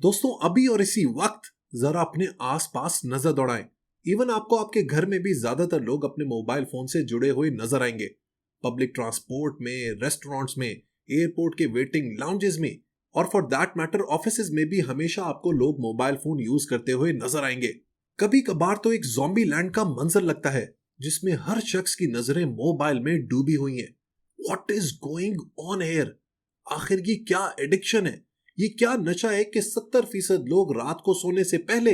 दोस्तों अभी और इसी वक्त जरा अपने आसपास नजर दौड़ाएं। इवन आपको आपके घर में भी ज्यादातर लोग अपने मोबाइल फोन से जुड़े हुए नजर आएंगे। पब्लिक ट्रांसपोर्ट में, रेस्टोरेंट्स में, एयरपोर्ट के वेटिंग लाउंजेस में और फॉर दैट मैटर ऑफिसेज में भी हमेशा आपको लोग मोबाइल फोन यूज करते हुए नजर आएंगे। कभी कभार तो एक ज़ॉम्बी लैंड का मंजर लगता है जिसमें हर शख्स की नजरें मोबाइल में डूबी हुई हैं। What is going on air? आखिर ये क्या एडिक्शन है? ये क्या नशा है कि 70% लोग रात को सोने से पहले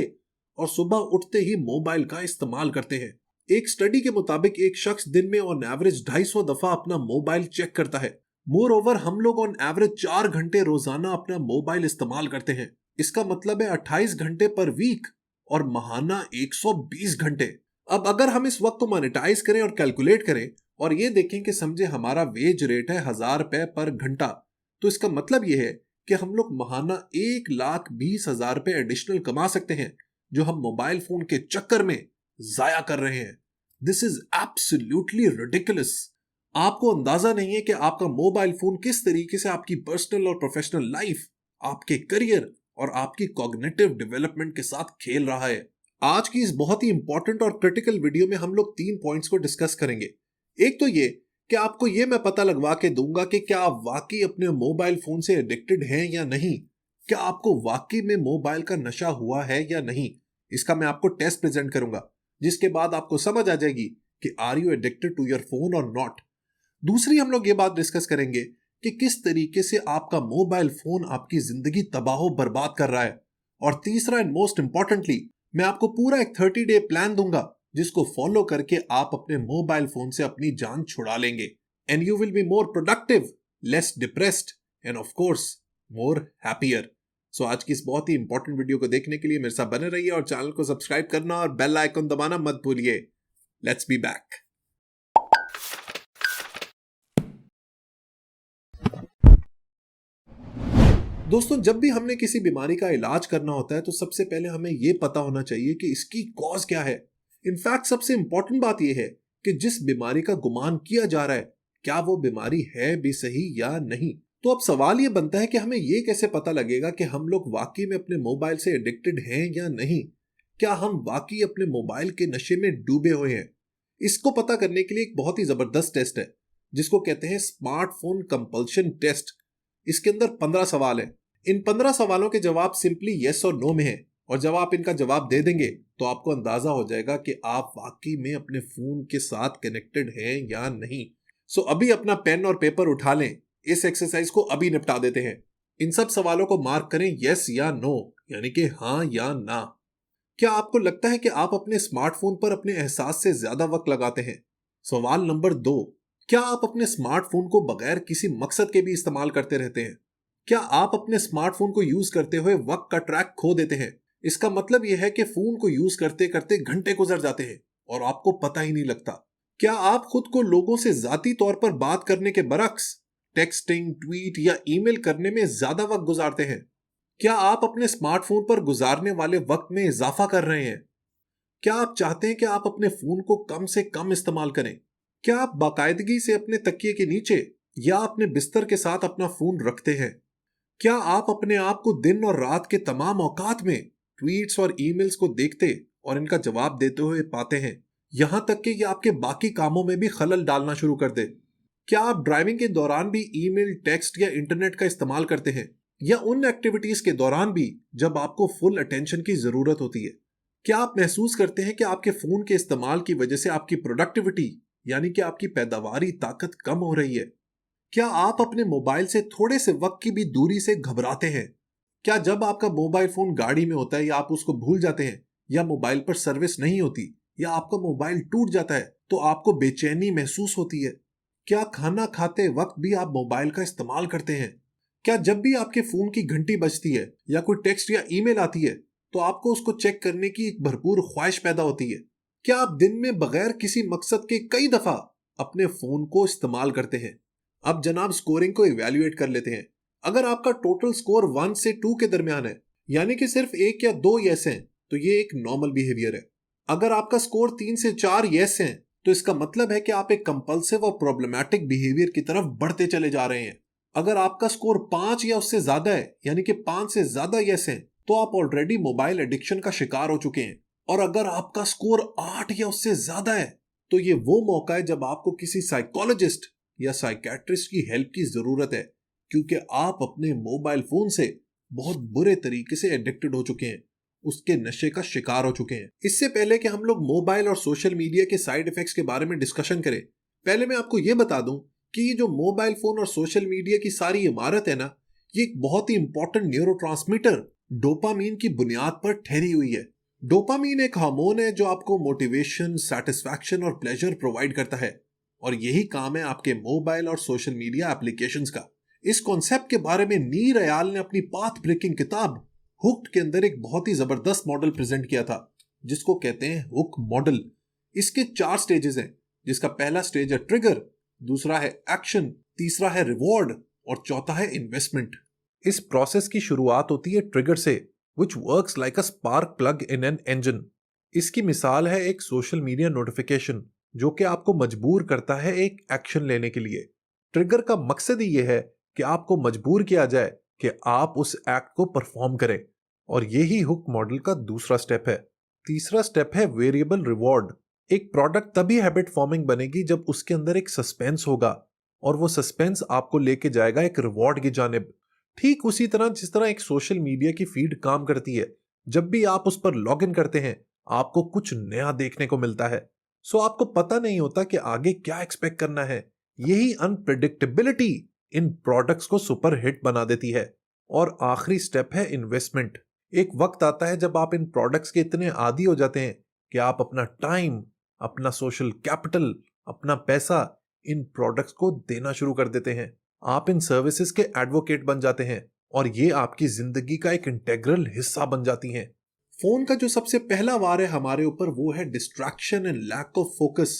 और सुबह उठते ही मोबाइल का इस्तेमाल करते हैं। एक स्टडी के मुताबिक एक शख्स दिन में ऑन एवरेज 250 दफा अपना मोबाइल चेक करता है। मोर ओवर हम लोग ऑन एवरेज 4 घंटे रोजाना अपना मोबाइल इस्तेमाल करते हैं। इसका मतलब है 28 घंटे पर वीक और महाना 120 घंटे। अब अगर हम इस वक्त को मोनेटाइज करें और कैलकुलेट करें और ये देखें कि समझे हमारा वेज रेट है 1000 रुपए पर घंटा, तो इसका मतलब ये है कि हम लोग महाना 1,20,000 रुपए एडिशनल कमा सकते हैं जो हम मोबाइल फोन के चक्कर में जाया कर रहे हैं। This is absolutely ridiculous. आपको अंदाजा नहीं है कि आपका मोबाइल फोन किस तरीके से आपकी पर्सनल और प्रोफेशनल लाइफ, आपके करियर और आपकी कॉग्निटिव डेवलपमेंट के साथ खेल रहा है। आज की इस बहुत ही इंपॉर्टेंट और क्रिटिकल वीडियो में हम लोग 3 पॉइंट्स को डिस्कस करेंगे। एक तो ये कि आपको ये मैं पता लगवा के दूंगा कि क्या आप वाकई अपने मोबाइल फोन से एडिक्टेड हैं या नहीं। क्या आपको वाकई में मोबाइल का नशा हुआ है या नहीं, इसका मैं आपको टेस्ट प्रेजेंट करूंगा, जिसके बाद आपको समझ आ जाएगी कि are you addicted to your phone और नॉट। दूसरी हम लोग ये बात डिस्कस करेंगे कि किस तरीके से आपका मोबाइल फोन आपकी जिंदगी तबाह बर्बाद कर रहा है। और तीसरा एंड मोस्ट इंपॉर्टेंटली मैं आपको पूरा एक 30 डे प्लान दूंगा जिसको फॉलो करके आप अपने मोबाइल फोन से अपनी जान छुड़ा लेंगे and you will be more productive, less depressed and of course more happier. So आज की इस बहुत ही इंपॉर्टेंट वीडियो को देखने के लिए मेरे साथ बने रहिए और चैनल को सब्सक्राइब करना और बेल आइकन दबाना मत भूलिए। Let's be back. दोस्तों जब भी हमने किसी बीमारी का इलाज करना होता है तो सबसे पहले हमें यह पता होना चाहिए कि इसकी कॉज क्या है। इनफैक्ट सबसे इंपॉर्टेंट बात यह है कि जिस बीमारी का गुमान किया जा रहा है क्या वो बीमारी है भी सही या नहीं। तो अब सवाल ये बनता है कि हमें ये कैसे पता लगेगा कि हम लोग वाकई में अपने मोबाइल से एडिक्टेड हैं या नहीं। क्या हम वाकई अपने मोबाइल के नशे में डूबे हुए हैं? इसको पता करने के लिए एक बहुत ही जबरदस्त टेस्ट है जिसको कहते हैं स्मार्टफोन कंपल्शन टेस्ट। इसके अंदर 15 सवाल है। इन 15 सवालों के जवाब सिंपली यस और नो में है और जब आप इनका जवाब दे देंगे तो आपको अंदाजा हो जाएगा कि आप वाकई में अपने फोन के साथ कनेक्टेड हैं या नहीं। सो अभी अपना पेन और पेपर उठा लें, इस एक्सरसाइज को अभी निपटा देते हैं। इन सब सवालों को मार्क करें यस या नो, यानी कि हाँ या ना। क्या आपको लगता है कि आप अपने स्मार्टफोन पर अपने एहसास से ज्यादा वक्त लगाते हैं? सवाल नंबर 2, क्या आप अपने स्मार्टफोन को बगैर किसी मकसद के भी इस्तेमाल करते रहते हैं? क्या आप अपने स्मार्टफोन को यूज करते हुए वक्त का ट्रैक खो देते हैं? इसका मतलब यह है कि फोन को यूज करते करते घंटे गुजर जाते हैं और आपको पता ही नहीं लगता। क्या आप खुद को लोगों से जाती तौर पर बात करने के बरक्स टेक्सटिंग, ट्वीट या ईमेल करने में ज्यादा वक्त गुजारते हैं? क्या आप अपने स्मार्टफोन पर गुजारने वाले वक्त में इजाफा कर रहे हैं? क्या आप चाहते हैं कि आप अपने फोन को कम से कम इस्तेमाल करें? क्या आप बाकायदगी से अपने तकिए के नीचे या अपने बिस्तर के साथ अपना फोन रखते हैं? क्या आप अपने आप को दिन और रात के तमाम औकात में ट्वीट्स और ईमेल्स को देखते और इनका जवाब देते हुए पाते हैं, यहां तक कि ये आपके बाकी कामों में भी खलल डालना शुरू कर दे? क्या आप ड्राइविंग के दौरान भी ईमेल, टेक्स्ट या इंटरनेट का इस्तेमाल करते हैं, या उन एक्टिविटीज के दौरान भी जब आपको फुल अटेंशन की जरूरत होती है? क्या आप महसूस करते हैं कि आपके फोन के इस्तेमाल की वजह से आपकी प्रोडक्टिविटी यानी कि आपकी पैदावारी ताकत कम हो रही है? क्या आप अपने मोबाइल से थोड़े से वक्त की भी दूरी से घबराते हैं? क्या जब आपका मोबाइल फोन गाड़ी में होता है या आप उसको भूल जाते हैं, या मोबाइल पर सर्विस नहीं होती, या आपका मोबाइल टूट जाता है तो आपको बेचैनी महसूस होती है? क्या खाना खाते वक्त भी आप मोबाइल का इस्तेमाल करते हैं? क्या जब भी आपके फोन की घंटी बजती है या कोई टेक्स्ट या ईमेल आती है तो आपको उसको चेक करने की एक भरपूर ख्वाहिश पैदा होती है? क्या आप दिन में बगैर किसी मकसद के कई दफा अपने फोन को इस्तेमाल करते हैं? अब जनाब स्कोरिंग को इवैल्यूएट कर लेते हैं। अगर आपका टोटल स्कोर 1 से 2 के दरमियान है, यानी कि सिर्फ 1 या 2 यस हैं, तो ये एक नॉर्मल बिहेवियर है। अगर आपका स्कोर 3 से 4 यस हैं, तो इसका मतलब है कि आप एक कंपल्सिव और प्रॉब्लमैटिक बिहेवियर की तरफ बढ़ते चले जा रहे हैं। अगर आपका स्कोर 5 या उससे ज्यादा है, यानी कि 5 से ज्यादा यस हैं, तो आप ऑलरेडी मोबाइल एडिक्शन का शिकार हो चुके हैं। और अगर आपका स्कोर 8 या उससे ज्यादा है तो ये वो मौका है जब आपको किसी साइकोलॉजिस्ट या साइकेट्रिस्ट की हेल्प की जरूरत है, क्योंकि आप अपने मोबाइल फोन से बहुत बुरे तरीके से एडिक्टेड हो चुके हैं, उसके नशे का शिकार हो चुके हैं। इससे पहले कि हम लोग मोबाइल और सोशल मीडिया के साइड इफेक्ट्स के बारे में डिस्कशन करें, पहले मैं आपको यह बता दूं कि ये जो मोबाइल फोन और सोशल मीडिया की सारी इमारत है ना, ये एक बहुत ही इंपॉर्टेंट न्यूरोट्रांसमीटर डोपामीन की बुनियाद पर ठहरी हुई है। डोपामीन एक हार्मोन है जो आपको मोटिवेशन, सेटिस्फैक्शन और प्लेजर प्रोवाइड करता है, और यही काम है आपके मोबाइल और सोशल मीडिया एप्लीकेशंस का। इस कॉन्सेप्ट के बारे में नीर अयाल ने अपनी पाथ ब्रेकिंग किताब हुक्ड के अंदर एक बहुत ही जबरदस्त मॉडल प्रेजेंट किया था, जिसको कहते हैं हुक मॉडल। इसके 4 स्टेजेस हैं, जिसका पहला स्टेज है ट्रिगर, दूसरा है एक्शन, तीसरा है रिवॉर्ड और चौथा है इन्वेस्टमेंट। इस प्रोसेस की शुरुआत होती है ट्रिगर से, which works like a spark plug in an engine। इसकी मिसाल है एक सोशल मीडिया नोटिफिकेशन जो कि आपको मजबूर करता है एक एक्शन लेने के लिए। ट्रिगर का मकसद ही यह है कि आपको मजबूर किया जाए कि आप उस एक्ट को परफॉर्म करें, और यही हुक मॉडल का दूसरा स्टेप है। तीसरा स्टेप है वेरिएबल रिवॉर्ड। एक प्रोडक्ट तभी हैबिट फॉर्मिंग बनेगी जब उसके अंदर एक सस्पेंस होगा, और वो सस्पेंस आपको लेके जाएगा एक रिवॉर्ड की जानिब। ठीक उसी तरह जिस तरह एक सोशल मीडिया की फीड काम करती है, जब भी आप उस पर लॉग इन करते हैं आपको कुछ नया देखने को मिलता है, सो आपको पता नहीं होता कि आगे क्या एक्सपेक्ट करना है। यही अनप्रेडिक्टेबिलिटी इन प्रोडक्ट्स को सुपर हिट बना देती है। और आखिरी स्टेप है इन्वेस्टमेंट। एक वक्त आता है जब आप इन प्रोडक्ट्स के इतने आदी हो जाते हैं कि आप अपना टाइम, अपना सोशल कैपिटल, अपना पैसा इन प्रोडक्ट्स को देना शुरू कर देते हैं। आप इन सर्विसेज के एडवोकेट बन जाते हैं और ये आपकी जिंदगी का एक इंटेग्रल हिस्सा बन जाती हैं। फोन का जो सबसे पहला वार है हमारे ऊपर वो है distraction and lack of focus.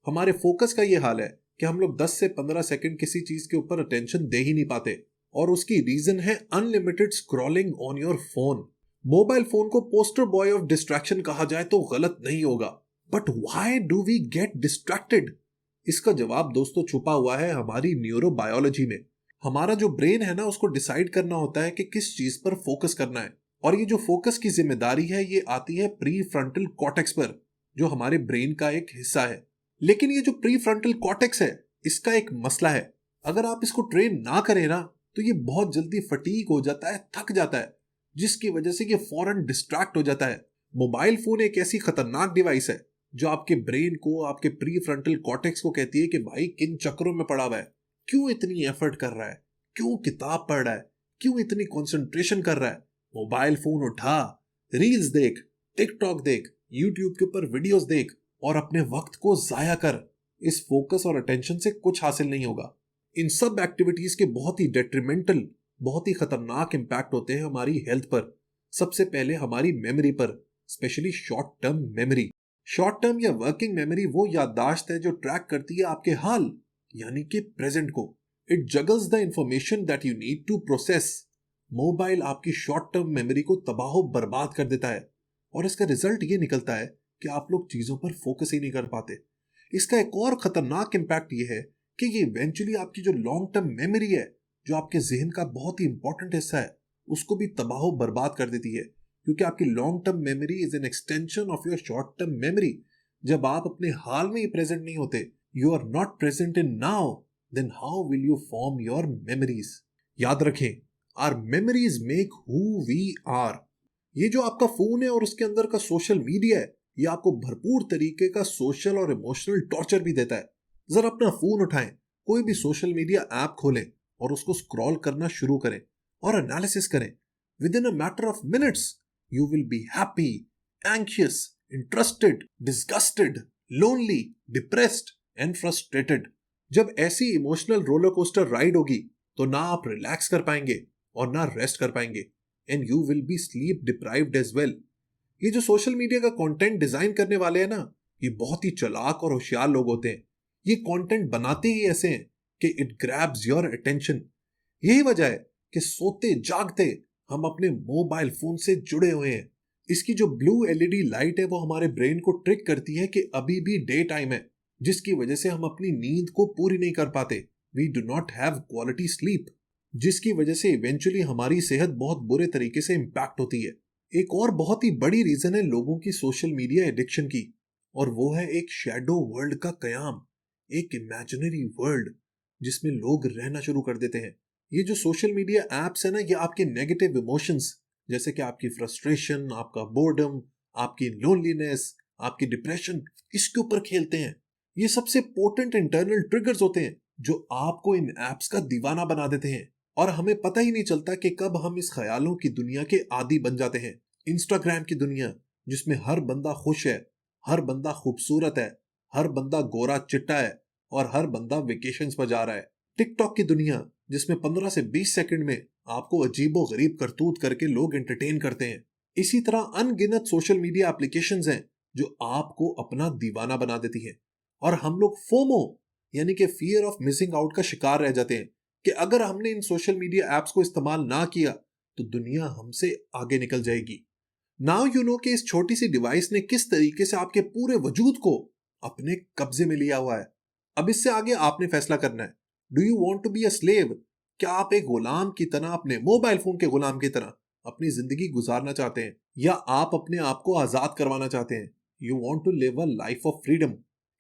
हमारे फोकस का ये हाल है कि हम लोग 10 से 15 सेकंड किसी चीज के ऊपर अटेंशन दे ही नहीं पाते, और उसकी रीजन है unlimited scrolling on your phone. Mobile phone को पोस्टर बॉय ऑफ डिस्ट्रैक्शन कहा जाए तो गलत नहीं होगा, but why do we get distracted? इसका जवाब दोस्तों छुपा हुआ है हमारी न्यूरोबायोलॉजी में। हमारा जो ब्रेन है ना, उसको डिसाइड करना होता है कि किस चीज पर फोकस करना है, और ये जो फोकस की जिम्मेदारी है ये आती है प्री फ्रंटल कॉर्टेक्स पर, जो हमारे ब्रेन का एक हिस्सा है। लेकिन ये जो प्री फ्रंटल कॉर्टेक्स है, इसका एक मसला है। अगर आप इसको ट्रेन ना करें ना, तो ये बहुत जल्दी फटीग हो जाता है, थक जाता है, जिसकी वजह से ये फौरन डिस्ट्रैक्ट हो जाता है। मोबाइल फोन एक ऐसी खतरनाक डिवाइस है जो आपके ब्रेन को, आपके प्री फ्रंटल कॉर्टेक्स को कहती है कि भाई किन चक्रों में पड़ा हुआ है, क्यों इतनी एफर्ट कर रहा है, क्यों किताब पढ़ रहा है, क्यों इतनी कंसंट्रेशन कर रहा है। मोबाइल फोन उठा, रील्स देख, टिकटॉक देख, यूट्यूब के ऊपर वीडियोस देख और अपने वक्त को जाया कर। इस फोकस और अटेंशन से कुछ हासिल नहीं होगा। इन सब एक्टिविटीज के बहुत ही डेट्रीमेंटल, बहुत ही खतरनाक इंपैक्ट होते हैं हमारी हेल्थ पर। सबसे पहले हमारी मेमोरी पर, specially short term memory. Short term या वर्किंग मेमोरी वो याददाश्त है जो ट्रैक करती है आपके हाल, यानी कि प्रेजेंट को। It juggles the information that you need to process. Mobile आपकी शॉर्ट टर्म मेमोरी को तबाह बर्बाद कर देता है, और इसका रिजल्ट ये निकलता है कि आप लोग चीजों पर फोकस ही नहीं कर पाते। इसका एक और खतरनाक इंपैक्ट ये है कि ये इवेंचुअली आपकी जो लॉन्ग टर्म मेमोरी है, जो आपके जहन का बहुत ही इंपॉर्टेंट हिस्सा है, उसको भी तबाह बर्बाद कर देती है, क्योंकि आपकी long term memory is an extension of your short term memory. जब आप अपने हाल में ही प्रेजेंट नहीं होते, you are not present in now, then how will you form your memories. याद रखें, our memories make who we are. ये जो आपका फोन है और उसके अंदर का सोशल मीडिया है, ये आपको भरपूर तरीके का सोशल और इमोशनल टॉर्चर भी देता है। जरा अपना फोन उठाएं, कोई भी सोशल मीडिया ऐप खोलें और उसको स्क्रॉल करना शुरू करें और एनालिसिस करें। With in a matter of minutes you will be happy, anxious, interested, disgusted, lonely, depressed and frustrated। जब ऐसी इमोशनल रोलर कोस्टर राइड होगी तो ना आप रिलैक्स कर पाएंगे और ना रेस्ट कर पाएंगे, and you will be sleep deprived as well. ये जो सोशल मीडिया का कंटेंट डिजाइन करने वाले हैं ना, ये बहुत ही चालाक और होशियार लोग होते हैं। ये कंटेंट बनाते ही ऐसे हैं कि इट ग्रैब्स योर अटेंशन। यही वजह है कि सोते जागते हम अपने मोबाइल फोन से जुड़े हुए हैं। इसकी जो ब्लू एलईडी लाइट है वो हमारे ब्रेन को ट्रिक करती है कि अभी भी डे टाइम है, जिसकी वजह से हम अपनी नींद को पूरी नहीं कर पाते। We do not have quality sleep. जिसकी वजह से इवेंचुअली हमारी सेहत बहुत बुरे तरीके से इम्पैक्ट होती है। एक और बहुत ही बड़ी रीजन है लोगों की सोशल मीडिया एडिक्शन की, और वो है एक शैडो वर्ल्ड का कयाम, एक इमेजिनरी वर्ल्ड जिसमें लोग रहना शुरू कर देते हैं। ये जो सोशल मीडिया एप्स है ना, ये आपके नेगेटिव इमोशंस जैसे कि आपकी फ्रस्ट्रेशन, आपका बोर्डम, आपकी लोनलीनेस, आपकी डिप्रेशन, इसके ऊपर खेलते हैं। ये सबसे पोटेंट इंटरनल ट्रिगर्स होते हैं जो आपको इन एप्स का दीवाना बना देते हैं, और हमें पता ही नहीं चलता कि कब हम इस ख्यालों की दुनिया के आदी बन जाते हैं। इंस्टाग्राम की दुनिया जिसमें हर बंदा खुश है, हर बंदा खूबसूरत है, हर बंदा गोरा चिट्टा है और हर बंदा वेकेशंस पर जा रहा है। टिकटॉक की दुनिया जिसमें 15 से 20 सेकंड में आपको अजीबो गरीब करतूत करके लोग एंटरटेन करते हैं। इसी तरह अनगिनत सोशल मीडिया एप्लीकेशंस हैं जो आपको अपना दीवाना बना देती है, और हम लोग फोमो यानी कि फियर ऑफ मिसिंग आउट का शिकार रह जाते हैं कि अगर हमने इन सोशल मीडिया एप्स को इस्तेमाल ना किया तो दुनिया हमसे आगे निकल जाएगी। नाउ यू नो कि इस छोटी सी डिवाइस ने किस तरीके से आपके पूरे वजूद को अपने कब्जे में लिया हुआ है। अब इससे आगे आपने फैसला करना है। Do you want to be a slave? क्या आप एक गुलाम की तरह, अपने मोबाइल फोन के गुलाम की तरह अपनी जिंदगी गुजारना चाहते हैं, या आप अपने आप को आजाद करवाना चाहते हैं? You want to live a life of freedom.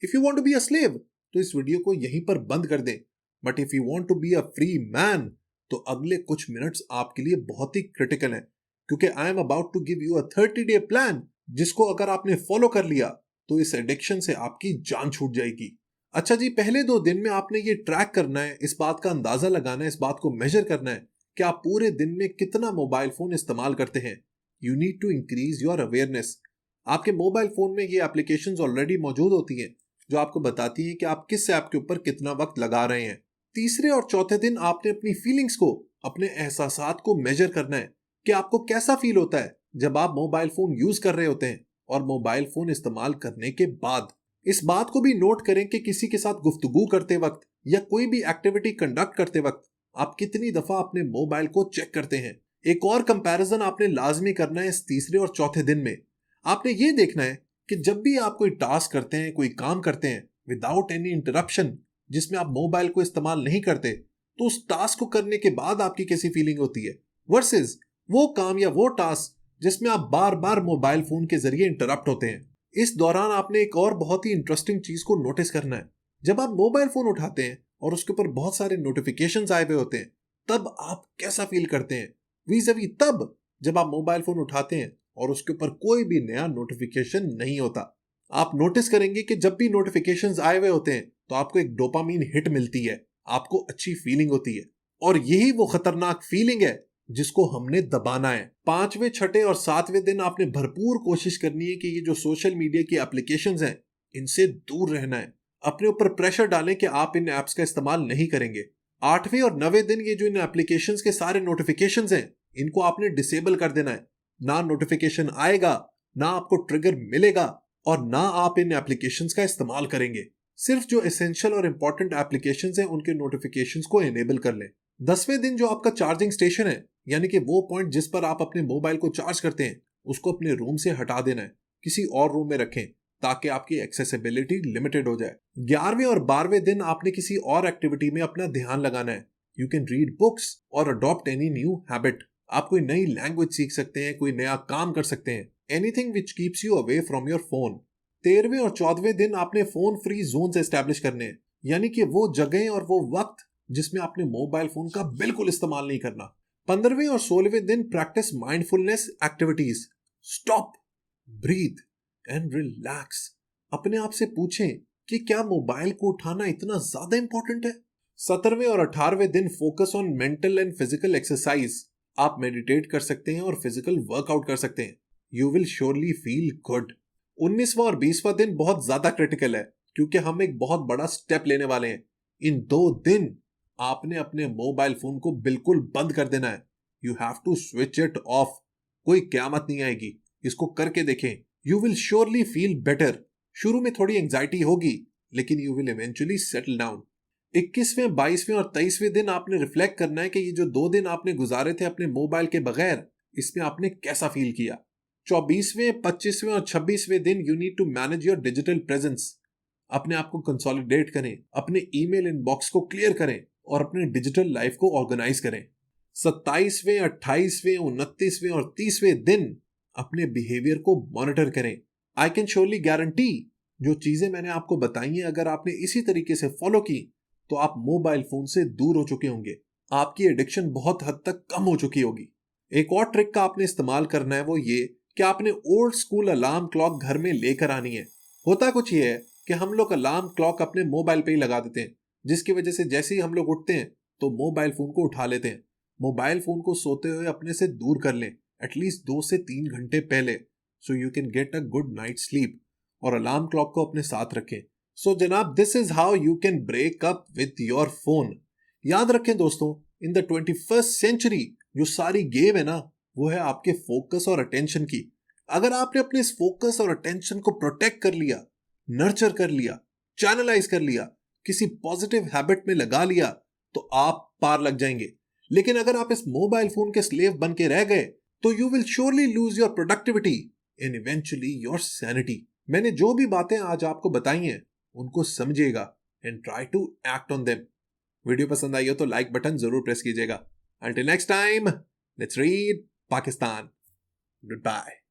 If you want to be a slave तो इस वीडियो को यहीं पर बंद कर दें, but if you want to be a free man तो अगले कुछ मिनट्स आपके लिए बहुत ही क्रिटिकल है, क्योंकि I am about to give you a 30-day plan जिसको अगर आपने फॉलो कर लिया तो इस एडिक्शन से आपकी जान छूट जाएगी। अच्छा जी, पहले 2 दिन में आपने ये ट्रैक करना है, इस बात का अंदाजा लगाना है, इस बात को मेजर करना है कि आप पूरे दिन में कितना मोबाइल फोन इस्तेमाल करते हैं। You need to increase your awareness. आपके मोबाइल फोन में ये एप्लीकेशंस ऑलरेडी मौजूद होती हैं जो आपको बताती हैं कि आप किस ऐप के ऊपर कितना वक्त लगा रहे हैं। तीसरे और चौथे दिन आपने अपनी फीलिंग्स को, अपने एहसासात को मेजर करना है कि आपको कैसा फील होता है जब आप मोबाइल फोन यूज कर रहे होते हैं और मोबाइल फोन इस्तेमाल करने के बाद। इस बात को भी नोट करें कि किसी के साथ गुफ्तगू करते वक्त या कोई भी एक्टिविटी कंडक्ट करते वक्त आप कितनी दफा अपने मोबाइल को चेक करते हैं। एक और कंपैरिजन आपने लाजमी करना है इस तीसरे और चौथे दिन में। आपने ये देखना है कि जब भी आप कोई टास्क करते हैं, कोई काम करते हैं विदाउट एनी इंटरप्शन, जिसमें आप मोबाइल को इस्तेमाल नहीं करते, तो उस टास्क को करने के बाद आपकी कैसी फीलिंग होती है, वर्सेस वो काम या वो टास्क जिसमें आप बार बार मोबाइल फोन के जरिए इंटरप्ट होते हैं। इस दौरान आपने एक और बहुत ही इंटरेस्टिंग चीज को नोटिस करना है। जब आप मोबाइल फोन उठाते हैं और उसके ऊपर बहुत सारे नोटिफिकेशंस आए हुए होते हैं, तब आप कैसा फील करते हैं वीज़-अवी तब जब आप मोबाइल फोन उठाते हैं और उसके ऊपर कोई भी नया नोटिफिकेशन नहीं होता। आप नोटिस करेंगे कि जब भी नोटिफिकेशंस आए हुए होते हैं तो आपको एक डोपामीन हिट मिलती है, आपको अच्छी फीलिंग होती है, और यही वो खतरनाक फीलिंग है जिसको हमने दबाना है। 5वें, 6ठे और 7वें दिन आपने भरपूर कोशिश करनी है कि ये जो सोशल मीडिया की एप्लीकेशंस हैं इनसे दूर रहना है। अपने ऊपर प्रेशर डालें कि आप इन ऐप्स का इस्तेमाल नहीं करेंगे। 8वें और 9वें दिन ये जो इन एप्लीकेशंस के सारे नोटिफिकेशंस हैं इनको आपने डिसेबल कर देना है। ना नोटिफिकेशन आएगा, ना आपको ट्रिगर मिलेगा, और ना आप इन एप्लीकेशंस का इस्तेमाल करेंगे। सिर्फ जो एसेंशियल और इंपॉर्टेंट एप्लीकेशंस हैं उनके नोटिफिकेशंस को एनेबल कर लें। 10वें दिन जो आपका चार्जिंग स्टेशन है, यानी कि वो पॉइंट जिस पर आप अपने मोबाइल को चार्ज करते हैं, उसको अपने रूम से हटा देना है, किसी और रूम में रखें ताकि आपकी एक्सेसिबिलिटी लिमिटेड हो जाए। 11वें और 12वें दिन आपने किसी और एक्टिविटी में अपना ध्यान लगाना है। यू कैन रीड बुक्स और अडॉप्ट एनी न्यू हैबिट। आप कोई नई लैंग्वेज सीख सकते हैं, कोई नया काम कर सकते हैं, anything which keeps you away from your phone. 13वें और 14वें दिन आपने फोन फ्री जोन एस्टैब्लिश करने हैं, यानी कि वो जगह और वो वक्त जिसमें आपने मोबाइल फोन का बिल्कुल इस्तेमाल नहीं करना। 15वें और 16वें दिन practice mindfulness activities. Stop, breathe and relax. अपने आप से पूछें कि क्या मोबाइल को उठाना इतना ज्यादा इंपॉर्टेंट है। 17वें और 18वें दिन focus on mental and physical exercise. आप मेडिटेट कर सकते हैं और फिजिकल वर्कआउट कर सकते हैं। You will surely feel good. 19वां और 20वां दिन बहुत ज्यादा क्रिटिकल है क्योंकि हम एक बहुत बड़ा स्टेप लेने वाले हैं। इन 2 दिन आपने अपने मोबाइल फोन को बिल्कुल बंद कर देना है। You have to switch it off. कोई क़यामत नहीं आएगी, इसको करके देखें। You will surely feel better. शुरू में थोड़ी एंजाइटी होगी लेकिन you will eventually settle down. 21वें, 22वें और 23वें दिन आपने रिफ्लेक्ट करना है कि ये जो 2 दिन आपने गुजारे थे अपने मोबाइल के बगैर, इसमें आपने कैसा फील किया। 24वें, 25वें और 26वें दिन you need to manage your digital presence. अपने आप को कंसोलिडेट करें, अपने ईमेल इनबॉक्स को क्लियर करें और अपने डिजिटल लाइफ को ऑर्गेनाइज करें। 27वें, 28वें, 29वें और 30वें दिन अपने बिहेवियर को मॉनिटर करें। आई कैन श्योरली गारंटी जो चीजें मैंने आपको बताई हैं, अगर आपने इसी तरीके से फॉलो की तो आप मोबाइल फोन से दूर हो चुके होंगे। आपकी एडिक्शन बहुत हद तक कम हो चुकी होगी। एक और ट्रिक का आपने इस्तेमाल करना है, वो ये कि आपने ओल्ड स्कूल अलार्म क्लॉक घर में लेकर आनी है। होता कुछ ये है कि हम लोग अलार्म क्लॉक अपने मोबाइल पे ही लगा देते हैं, जिसकी वजह से जैसे ही हम लोग उठते हैं तो मोबाइल फोन को उठा लेते हैं। मोबाइल फोन को सोते हुए अपने से दूर कर लें, एटलीस्ट 2 से 3 घंटे पहले, so you can get a good night sleep. और अलार्म क्लॉक को अपने साथ रखें। सो जनाब, this is how you can break up with your phone. याद रखें दोस्तों, इन द 21st सेंचुरी जो सारी गेम है ना, वो है आपके फोकस और अटेंशन की। अगर आपने अपने इस फोकस और अटेंशन को प्रोटेक्ट कर लिया, नर्चर कर लिया, चैनलाइज कर लिया, किसी पॉजिटिव हैबिट में लगा लिया, तो आप पार लग जाएंगे। लेकिन अगर आप इस मोबाइल फोन के स्लेव बन के रह गए तो you will surely lose your productivity and eventually your sanity. मैंने जो भी बातें आज आपको बताई हैं उनको समझिएगा and try to act on them. Video पसंद आई हो तो लाइक बटन जरूर प्रेस कीजिएगा। Until next time, let's read Pakistan. Goodbye.